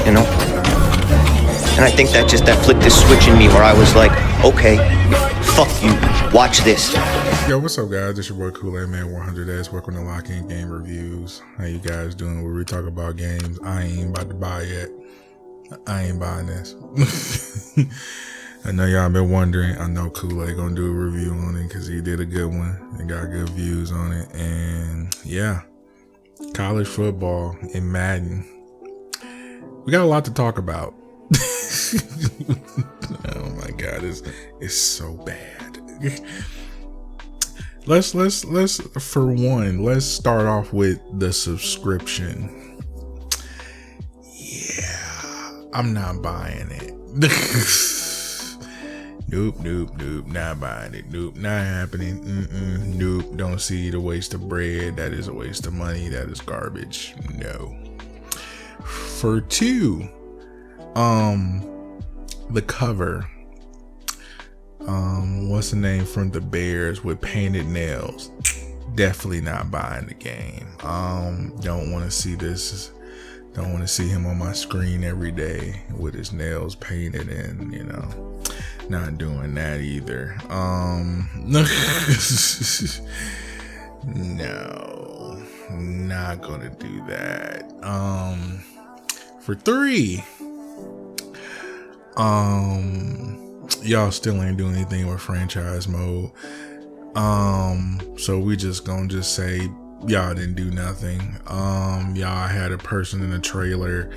you know? And I think that flipped this switch in me where I was like, okay, fuck you, watch this. Yo, what's up, guys? It's your boy Kool-Aid Man 100S, working on Lock-In Game Reviews. How you guys doing? Where we talk about games I ain't about to buy yet. I ain't buying this. I know y'all been wondering. I know Kool-Aid gonna do a review on it because he did a good one and got good views on it. And yeah, college football in Madden. We got a lot to talk about. Oh my God, it's so bad. Let's for one, let's start off with the subscription. Yeah, I'm not buying it. Nope, not buying it. Nope, not happening. Nope, don't see the waste of bread. That is a waste of money. That is garbage. No. For two, the cover. What's the name from the Bears with painted nails? Definitely not buying the game. Don't want to see this. Don't want to see him on my screen every day with his nails painted, and not doing that either. No, not gonna do that. For three, y'all still ain't doing anything with franchise mode. So we just gonna say y'all didn't do nothing. Y'all had a person in the trailer.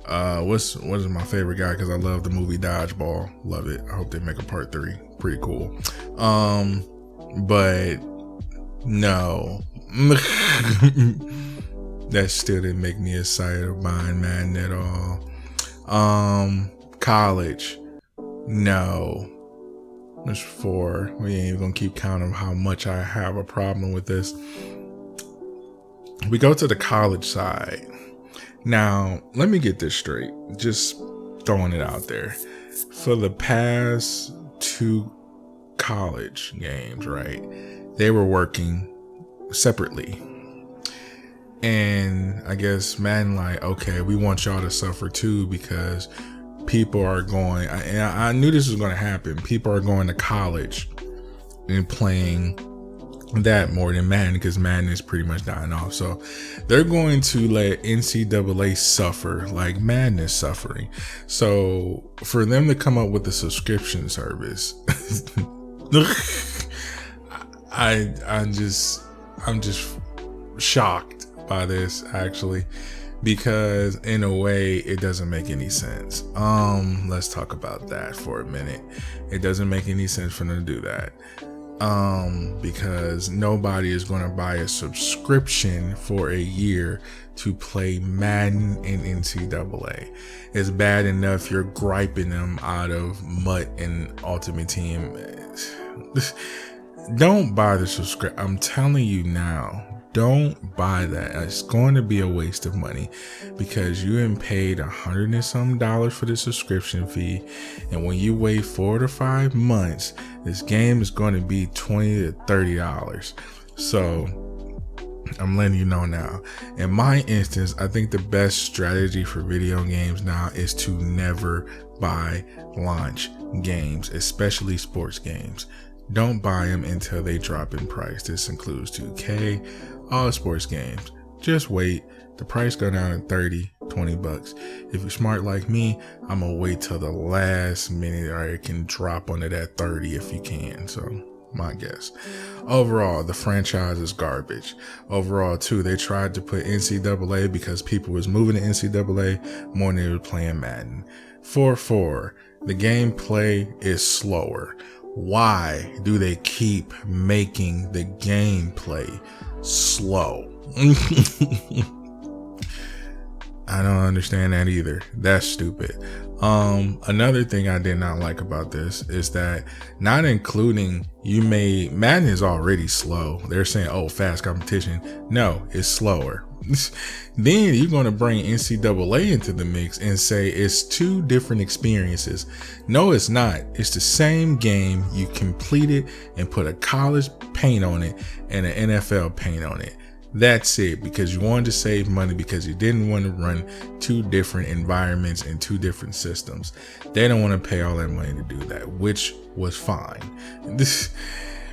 What is my favorite guy? Because I love the movie Dodgeball. Love it. I hope they make a part 3. Pretty cool. But no. That still didn't make me excited of buying Madden at all. College. No. That's 4. We ain't even gonna keep count of how much I have a problem with this. We go to the college side. Now, let me get this straight. Just throwing it out there. For the past 2 college games, right? They were working separately. And I guess Madden like, okay, we want y'all to suffer too because people are going, and I knew this was going to happen. People are going to college and playing that more than Madden because Madden is pretty much dying off. So they're going to let NCAA suffer like Madden is suffering. So for them to come up with a subscription service, I'm just shocked by this actually, because in a way it doesn't make any sense. Let's talk about that for a minute. It doesn't make any sense for them to do that. Because nobody is going to buy a subscription for a year to play Madden and NCAA. It's bad enough you're griping them out of Mutt and Ultimate Team. Don't buy the subscription. I'm telling you now. Don't buy that. It's going to be a waste of money because you ain't paid $100 and some for the subscription fee, and when you wait 4 to 5 months, this game is going to be $20 to $30. So I'm letting you know now. In my instance, I think the best strategy for video games now is to never buy launch games, especially sports games. Don't buy them until they drop in price. This includes 2K, all sports games. Just wait. The price go down at $30-$20. If you're smart like me, I'm gonna wait till the last minute, or it can drop on it at 30 if you can. So my guess. Overall, the franchise is garbage. Overall, too, they tried to put NCAA because people was moving to NCAA more than they were playing Madden. 4-4. The gameplay is slower. Why do they keep making the gameplay slow? I don't understand that either. That's stupid. Another thing I did not like about this is that not including Madden is already slow. They're saying, oh, fast competition. No, it's slower. Then you're going to bring NCAA into the mix and say it's 2 different experiences. No, it's not. It's the same game. You complete it and put a college paint on it and an NFL paint on it. That's it, because you wanted to save money, because you didn't want to run 2 different environments and 2 different systems. They don't want to pay all that money to do that, which was fine.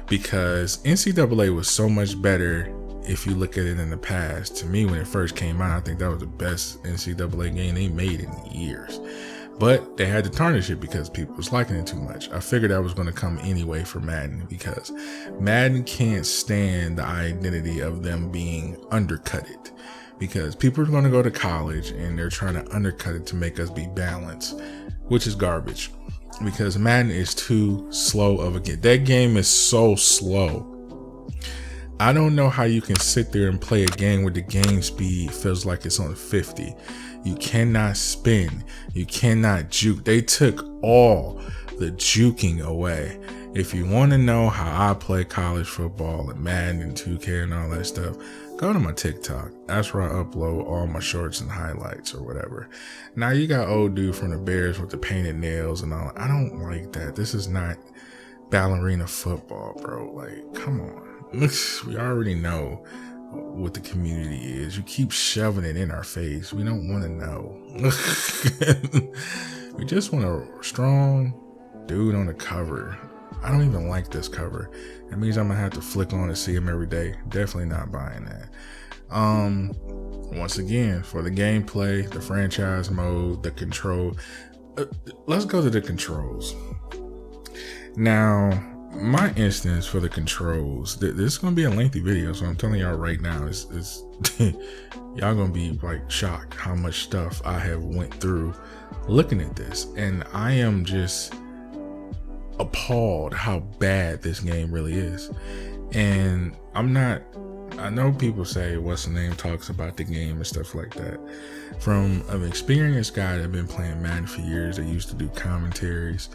Because NCAA was so much better if you look at it in the past. To me, when it first came out, I think that was the best NCAA game they made in years. But they had to tarnish it because people was liking it too much. I figured that was going to come anyway for Madden, because Madden can't stand the identity of them being undercutted, because people are going to go to college and they're trying to undercut it to make us be balanced, which is garbage, because Madden is too slow of a game. That game is so slow. I don't know how you can sit there and play a game where the game speed feels like it's on 50. You cannot spin. You cannot juke. They took all the juking away. If you want to know how I play college football and Madden and 2K and all that stuff, go to my TikTok. That's where I upload all my shorts and highlights or whatever. Now you got old dude from the Bears with the painted nails and all. I don't like that. This is not ballerina football, bro. Like, come on. We already know what the community is. You keep shoving it in our face. We don't want to know. We just want a strong dude on the cover. I don't even like this cover. That means I'm gonna have to flick on and see him every day. Definitely not buying that. Once again, for the gameplay, the franchise mode, the control, let's go to the controls. Now, my instance for the controls, this is going to be a lengthy video, so I'm telling y'all right now, it's y'all going to be like shocked how much stuff I have went through looking at this. And I am just appalled how bad this game really is. And I know people say what's the name talks about the game and stuff like that. From an experienced guy that's been playing Madden for years, that used to do commentaries,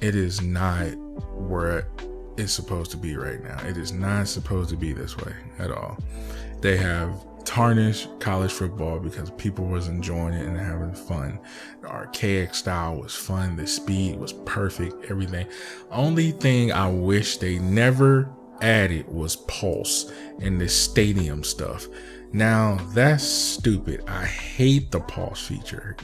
it is not where it's supposed to be right now. It is not supposed to be this way at all. They have tarnished college football because people was enjoying it and having fun. The archaic style was fun. The speed was perfect. Everything. Only thing I wish they never added was pulse and the stadium stuff. Now that's stupid. I hate the pulse feature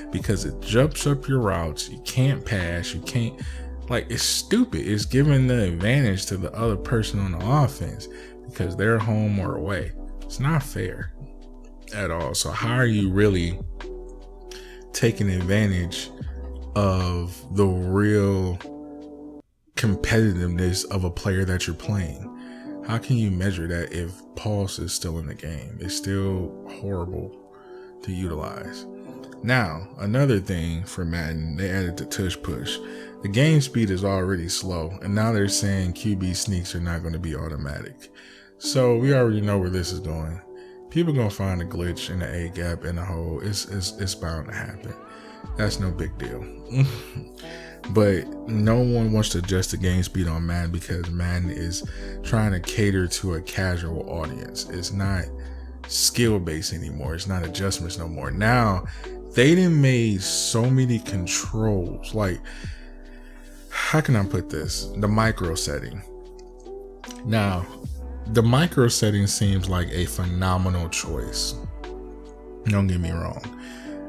because it jumps up your routes. You can't pass. You can't, like, it's stupid. It's giving the advantage to the other person on the offense because they're home or away. It's not fair at all. So how are you really taking advantage of the real competitiveness of a player that you're playing? How can you measure that if pulse is still in the game? It's still horrible to utilize. Now, another thing for Madden, they added the tush push. The game speed is already slow, and now they're saying QB sneaks are not going to be automatic. So we already know where this is going. People are going to find a glitch in the A gap in the hole. It's bound to happen. That's no big deal. But no one wants to adjust the game speed on Madden because Madden is trying to cater to a casual audience. It's not skill based anymore. It's not adjustments no more. Now they done made so many controls. Like, how can I put this? The micro setting. Now, the micro setting seems like a phenomenal choice. Don't get me wrong.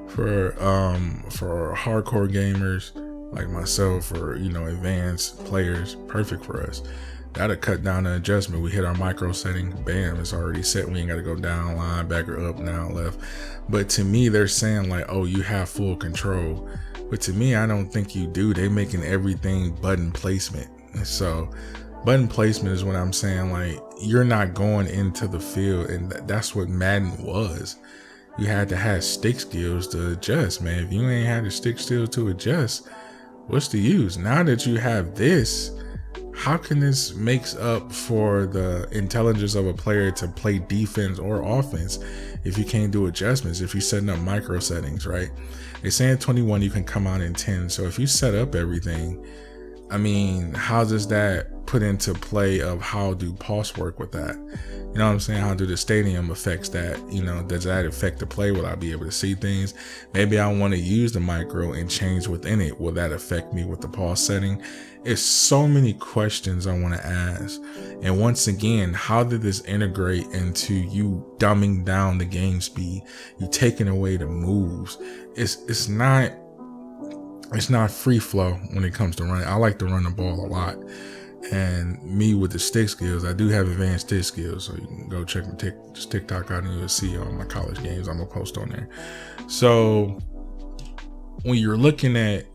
For hardcore gamers like myself, or advanced players, perfect for us. That'll cut down the adjustment. We hit our micro setting, bam, it's already set. We ain't got to go down, line, back, or up, down, left. But to me, they're saying like, oh, you have full control. But to me, I don't think you do. They making everything button placement. So button placement is what I'm saying. Like, you're not going into the field, and that's what Madden was. You had to have stick skills to adjust, man. If you ain't had the stick skills to adjust, what's the use? Now that you have this, how can this makes up for the intelligence of a player to play defense or offense if you can't do adjustments, if you're setting up micro settings, right? They say in 21 you can come out in 10. So if you set up everything, I mean, how does that put into play of how do pulse work with that? You know what I'm saying? How do the stadium affects that? You know, does that affect the play? Will I be able to see things? Maybe I want to use the micro and change within it. Will that affect me with the pulse setting? It's so many questions I want to ask. And once again, how did this integrate into you dumbing down the game speed? You taking away the moves. It's not free flow when it comes to running. I like to run the ball a lot. And me with the stick skills, I do have advanced stick skills. So you can go check my TikTok out and you'll see all my college games I'm going to post on there. So when you're looking at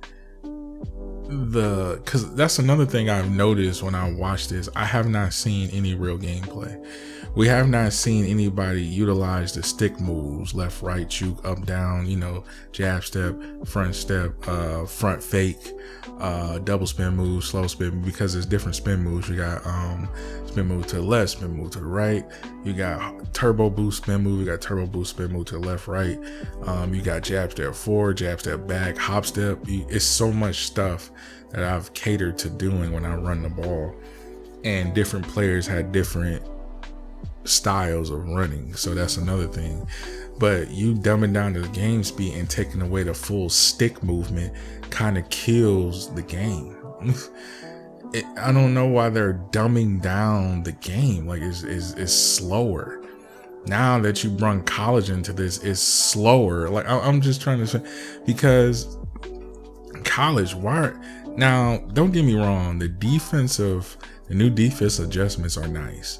because that's another thing I've noticed when I watch this, I have not seen any real gameplay. We have not seen anybody utilize the stick moves, left, right, juke, up, down, you know, jab step, front fake, double spin move, slow spin, because there's different spin moves. You got spin move to the left, spin move to the right. You got turbo boost spin move. You got turbo boost spin move to the left, right. You got jab step forward, jab step back, hop step. It's so much stuff that I've catered to doing when I run the ball, and different players had different styles of running, so that's another thing. But you dumbing down the game speed and taking away the full stick movement kind of kills the game. I don't know why they're dumbing down the game. Like it's slower. Now that you brought college into this, it's slower. Like I'm just trying to say, because college, why? Now, don't get me wrong. The new defense adjustments are nice,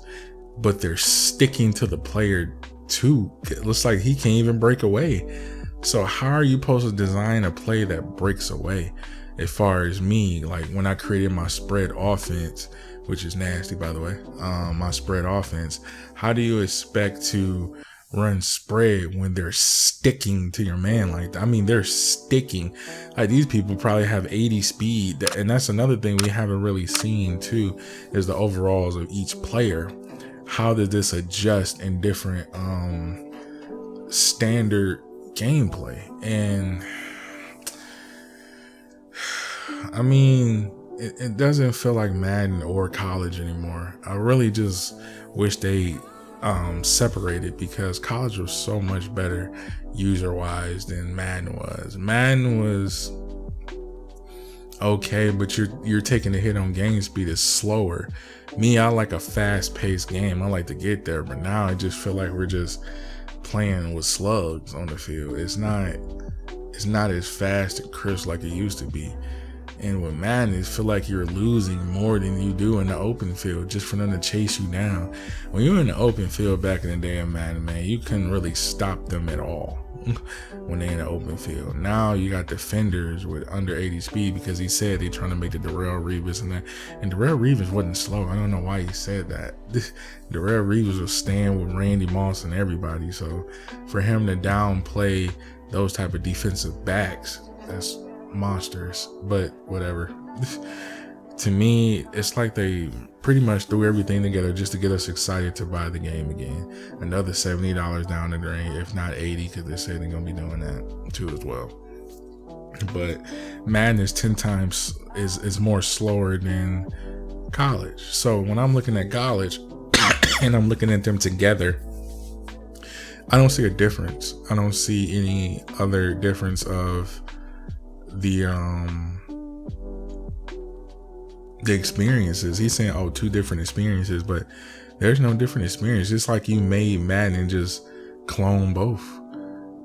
but they're sticking to the player too. It looks like he can't even break away. So how are you supposed to design a play that breaks away? As far as me, like when I created my spread offense, which is nasty, by the way, my spread offense, how do you expect to run spread when they're sticking to your man like that? I mean, they're sticking. Like, these people probably have 80 speed. And that's another thing we haven't really seen too, is the overalls of each player. How did this adjust in different standard gameplay? And I mean, it doesn't feel like Madden or college anymore. I really just wish they separated, because college was so much better user wise than Madden was. Madden was okay, but you're taking a hit on game speed. It's slower. Me, I like a fast paced game. I like to get there, but now I just feel like we're just playing with slugs on the field. It's not as fast and crisp like it used to be. And with Madden, it feel like you're losing more than you do in the open field, just for them to chase you down. When you were in the open field back in the day of Madden, man, you couldn't really stop them at all when they're in the open field. Now you got defenders with under 80 speed, because he said they're trying to make the Darrelle Revis and that. And Darrelle Revis wasn't slow. I don't know why he said that. Darrelle Revis was staying with Randy Moss and everybody. So for him to downplay those type of defensive backs, that's monsters. But whatever. To me, it's like they pretty much threw everything together just to get us excited to buy the game again. Another $70 down the drain, if not 80, because they say they're gonna be doing that too as well. But Madden is 10 times is more slower than college. So when I'm looking at college and I'm looking at them together, I don't see a difference. I don't see any other difference of the experiences. He's saying, oh, 2 different experiences, but there's no different experience. Just like you made Madden and just clone both.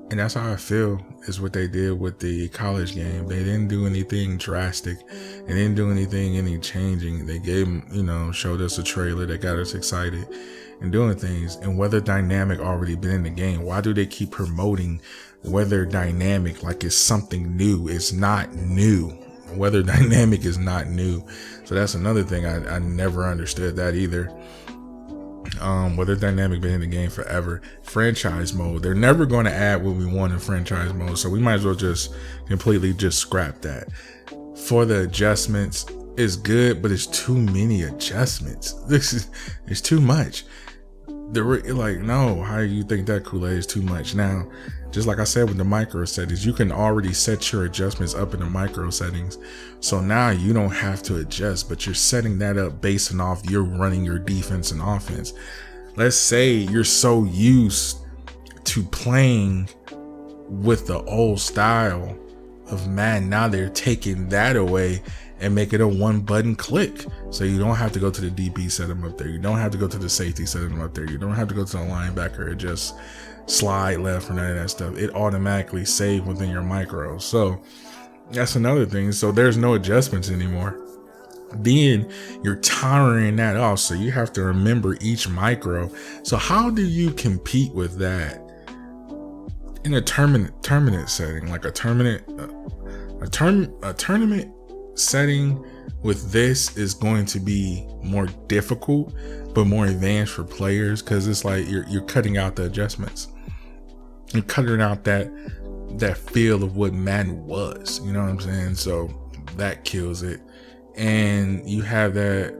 And that's how I feel is what they did with the college game. They didn't do anything drastic. They didn't do any changing. They gave them, showed us a trailer that got us excited and doing things. And Weather Dynamic already been in the game. Why do they keep promoting Weather Dynamic like it's something new? It's not new. Weather Dynamic is not new. So that's another thing I never understood that either. Weather Dynamic been in the game forever. Franchise mode, they're never going to add what we want in franchise mode, so we might as well just completely just scrap that. For the adjustments, it's good, but it's too many adjustments. It's too much. like, no, how you think that Kool-Aid is too much? Now, just like I said with the micro settings, you can already set your adjustments up in the micro settings. So now you don't have to adjust, but you're setting that up based off you're running your defense and offense. Let's say you're so used to playing with the old style of Madden. Now they're taking that away and make it a one button click. So you don't have to go to the DB, set them up there. You don't have to go to the safety, set them up there. You don't have to go to the linebacker and just slide left or none of that stuff. It automatically saved within your micro. So that's another thing. So there's no adjustments anymore. Then you're tiring that off. So you have to remember each micro. So how do you compete with that in a tournament setting? Like a tournament setting with this is going to be more difficult, but more advanced for players, because it's like you're cutting out the adjustments. You're cutting out that feel of what Madden was. You know what I'm saying? So that kills it. And you have that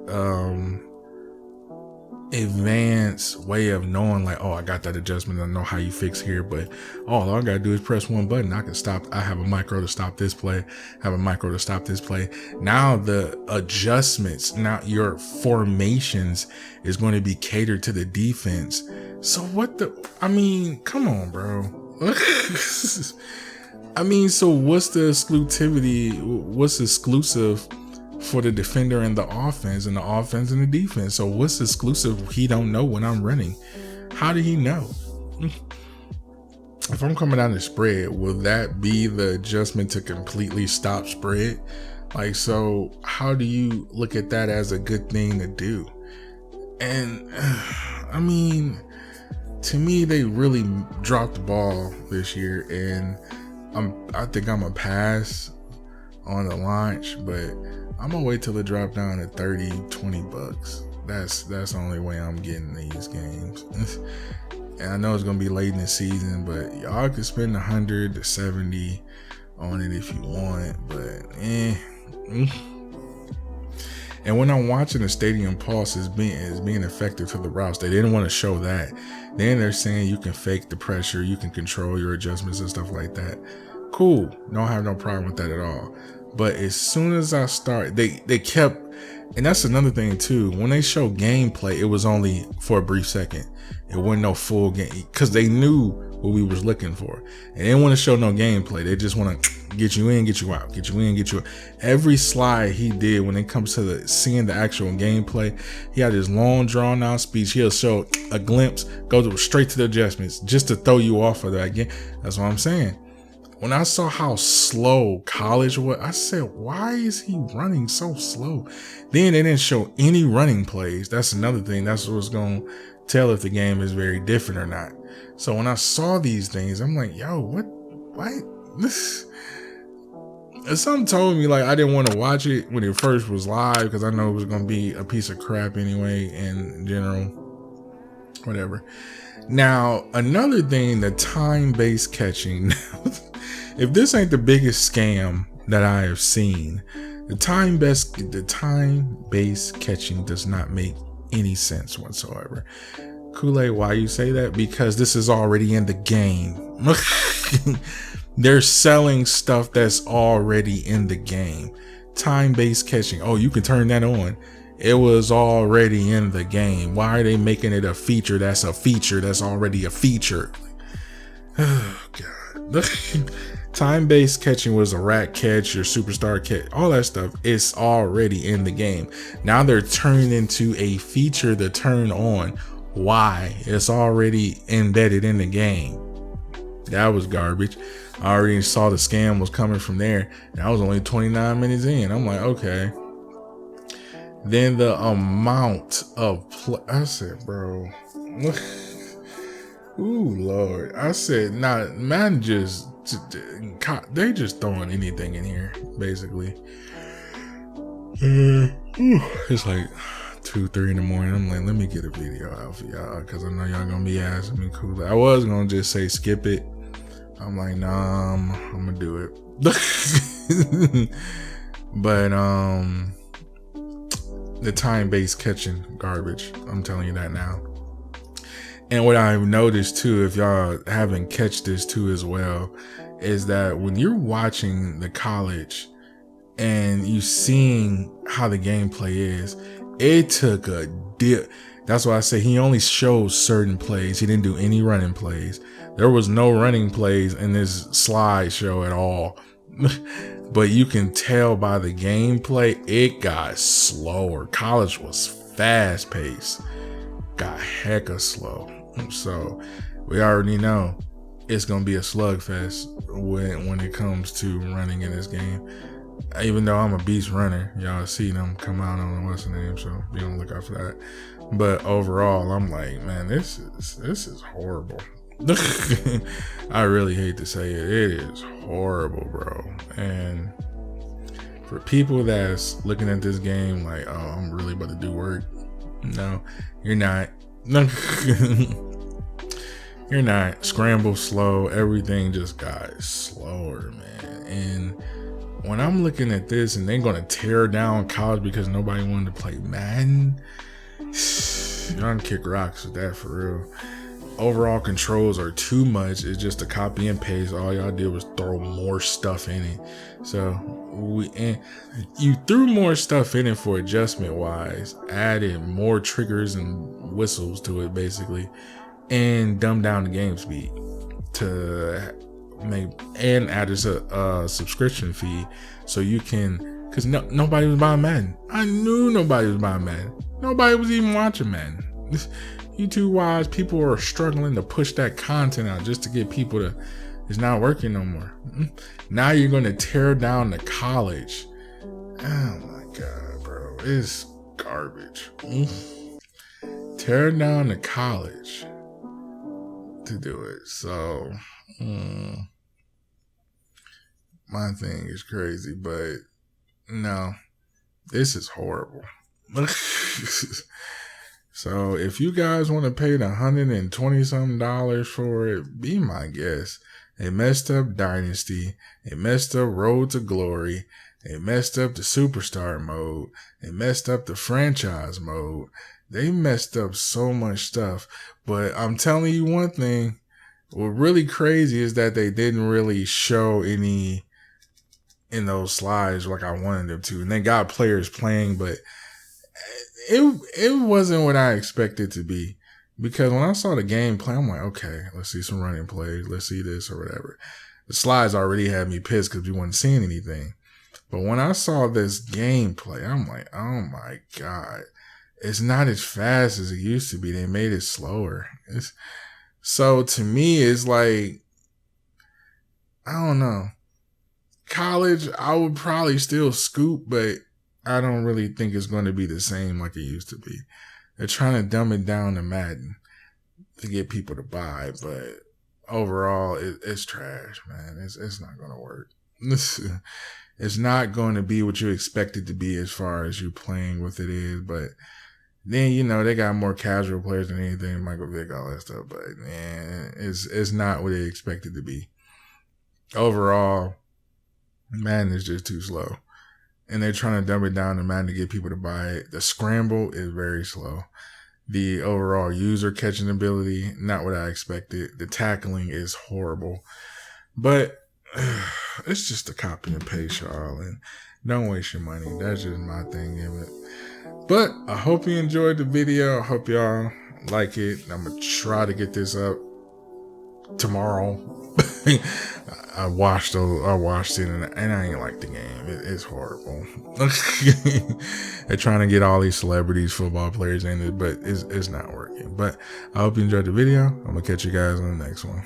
advanced way of knowing, like, oh, I got that adjustment, I know how you fix here, but all I gotta do is press one button. I can stop. I have a micro to stop this play, have a micro to stop this play. Now the adjustments, now your formations is going to be catered to the defense. So come on, bro. So what's the exclusivity? What's exclusive for the defender and the offense and the defense? So what's exclusive? He don't know when I'm running. How did he know? If I'm coming down the spread, will that be the adjustment to completely stop spread? Like, so how do you look at that as a good thing to do? And to me, they really dropped the ball this year, and I think I'm a pass on the launch, but I'm gonna wait till it drop down to $30-$20. That's the only way I'm getting these games. And I know it's gonna be late in the season, but y'all can spend $100 to $70 on it if you want, but And when I'm watching the Stadium Pulse is being effective to the routes, they didn't want to show that. Then they're saying you can fake the pressure, you can control your adjustments and stuff like that. Cool, don't have no problem with that at all. But as soon as I start, they kept, and that's another thing too. When they show gameplay, it was only for a brief second. It wasn't no full game, because they knew what we was looking for. And they didn't want to show no gameplay. They just want to get you in, get you out, get you in, get you out. Every slide he did when it comes to seeing the actual gameplay, he had this long drawn out speech. He'll show a glimpse, go straight to the adjustments just to throw you off of that game. That's what I'm saying. When I saw how slow college was, I said, why is he running so slow? Then they didn't show any running plays. That's another thing. That's what's going to tell if the game is very different or not. So when I saw these things, I'm like, yo, what? This? Something told me, like, I didn't want to watch it when it first was live, because I know it was going to be a piece of crap anyway in general. Whatever. Now, another thing, the time-based catching. If this ain't the biggest scam that I have seen, the time-based catching does not make any sense whatsoever. Kool-Aid, why you say that? Because this is already in the game. They're selling stuff that's already in the game. Time-based catching. Oh, you can turn that on. It was already in the game. Why are they making it a feature that's a feature that's already a feature? Oh, God. Time-based catching was a rat catch, your superstar catch, all that stuff. It's already in the game. Now they're turning into a feature to turn on. Why? It's already embedded in the game. That was garbage. I already saw the scam was coming from there. And I was only 29 minutes in. I'm like, okay. Then the amount of I said, bro. Ooh, Lord. I said, nah, man, they just throwing anything in here, basically. It's like 2-3 in the morning. I'm like, let me get a video out for y'all, because I know y'all gonna be asking me cool. I was gonna just say skip it. I'm like, nah, I'm gonna do it. But the time-based catching garbage. I'm telling you that now. And what I've noticed too, if y'all haven't catch this too as well, is that when you're watching the college and you seeing how the gameplay is, it took a dip. That's why I say he only shows certain plays. He didn't do any running plays. There was no running plays in this slideshow at all. But you can tell by the gameplay, it got slower. College was fast paced, got hecka slow. So we already know it's gonna be a slugfest when it comes to running in this game. Even though I'm a beast runner, y'all see them come out on what's the name, so be on the lookout for that. But overall, I'm like, man, this is horrible. I really hate to say it. It is horrible, bro. And for people that's looking at this game like, oh, I'm really about to do work. No, you're not. You're not. Scramble slow. Everything just got slower, man. And when I'm looking at this and they're going to tear down college because nobody wanted to play Madden, y'all can kick rocks with that for real. Overall controls are too much. It's just a copy and paste. All y'all did was throw more stuff in it. So you threw more stuff in it for adjustment wise, added more triggers and whistles to it basically, and dumbed down the game speed to make, and added a subscription fee so you can, because nobody was buying Madden. I knew nobody was buying Madden. Nobody was even watching Madden. YouTube wise, people are struggling to push that content out just to get people to, it's not working no more. Now you're going to tear down the college. Oh my God, bro. It's garbage. Tear down the college to do it. So, my thing is crazy, but no, this is horrible. So if you guys want to pay the $120 something for it, be my guest. They messed up Dynasty. They messed up Road to Glory. They messed up the Superstar mode. They messed up the franchise mode. They messed up so much stuff. But I'm telling you one thing. What really crazy is that they didn't really show any in those slides like I wanted them to. And they got players playing, but it wasn't what I expected it to be, because when I saw the gameplay, I'm like, okay, let's see some running plays. Let's see this or whatever. The slides already had me pissed because we wasn't seeing anything. But when I saw this gameplay, I'm like, oh my God, it's not as fast as it used to be. They made it slower. So to me, it's like, I don't know. College, I would probably still scoop, but I don't really think it's going to be the same like it used to be. They're trying to dumb it down to Madden to get people to buy, but overall, it's trash, man. It's not going to work. It's not going to be what you expect it to be as far as you playing with it is, but then, you know, they got more casual players than anything, Michael Vick, all that stuff, but man, it's not what they expect it to be. Overall, Madden is just too slow. And they're trying to dumb it down to Madden to get people to buy it. The scramble is very slow. The overall user catching ability, not what I expected. The tackling is horrible. But it's just a copy and paste, y'all. And don't waste your money. That's just my thing, damn it. But I hope you enjoyed the video. I hope y'all like it. I'm going to try to get this up tomorrow. I watched it and I ain't like the game. It's horrible. They're trying to get all these celebrities, football players in it, but it's not working. But I hope you enjoyed the video. I'm gonna catch you guys on the next one.